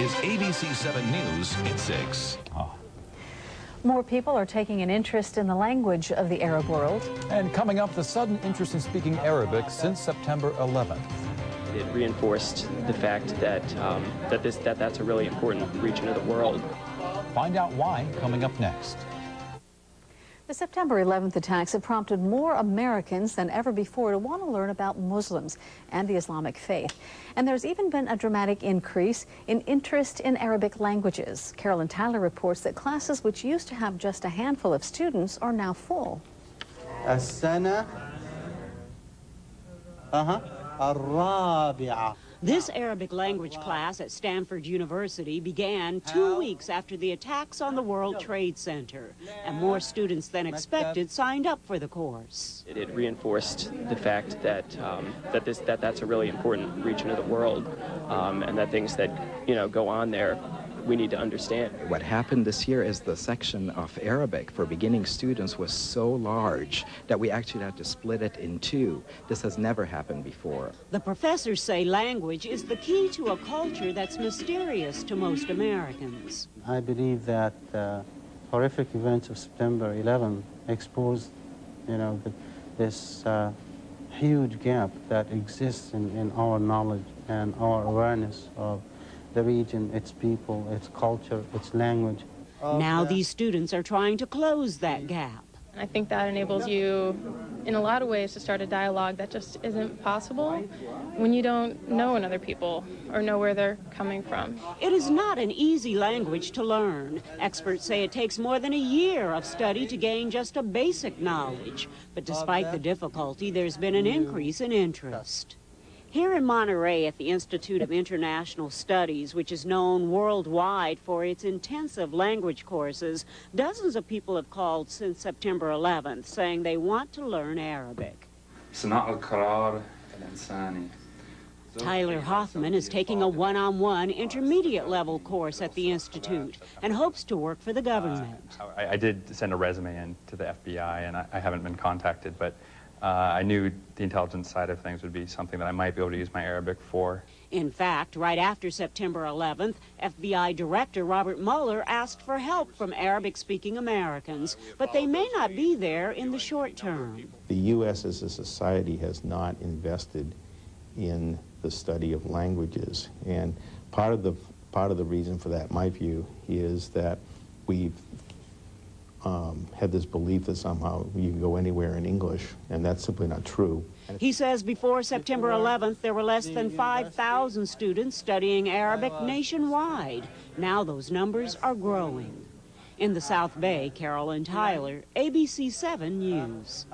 is ABC 7 News at 6. More people are taking an interest in the language of the Arab world. And coming up, the sudden interest in speaking Arabic since September 11th. It reinforced the fact that that's a really important region of the world. Find out why coming up next. The September 11th attacks have prompted more Americans than ever before to want to learn about Muslims and the Islamic faith. And there's even been a dramatic increase in interest in Arabic languages. Carolyn reports that classes which used to have just a handful of students are now full. This Arabic language class at Stanford University began 2 weeks after the attacks on the World Trade Center, and more students than expected signed up for the course. It reinforced the fact that that's a really important region of the world, and that things that go on there we need to understand. What happened this year is the section of Arabic for beginning students was so large that we actually had to split it in two. This has never happened before. The professors say language is the key to a culture that's mysterious to most Americans. I believe that the horrific events of September 11 exposed, this huge gap that exists in our knowledge and our awareness of the region, its people, its culture, its language. Now these students are trying to close that gap. I think that enables you, in a lot of ways, to start a dialogue that just isn't possible when you don't know other people or know where they're coming from. It is not an easy language to learn. Experts say it takes more than a year of study to gain just a basic knowledge. But despite the difficulty, there's been an increase in interest. Here in Monterey at the Institute of International Studies, which is known worldwide for its intensive language courses, dozens of people have called since September 11th, saying they want to learn Arabic. Tyler Hoffman is taking a one-on-one intermediate level course at the Institute and hopes to work for the government. I did send a resume in to the FBI, and I haven't been contacted, but I knew the intelligence side of things would be something that I might be able to use my Arabic for. In fact, right after September 11th, FBI Director Robert Mueller asked for help from Arabic-speaking Americans, but they may not be there in the short term. The U.S. as a society has not invested in the study of languages, and part of the reason for that, in my view, is that we've had this belief that somehow you can go anywhere in English, and that's simply not true. He says before September 11th, there were less than 5,000 students studying Arabic nationwide. Now those numbers are growing. In the South Bay, Carolyn, ABC 7 News.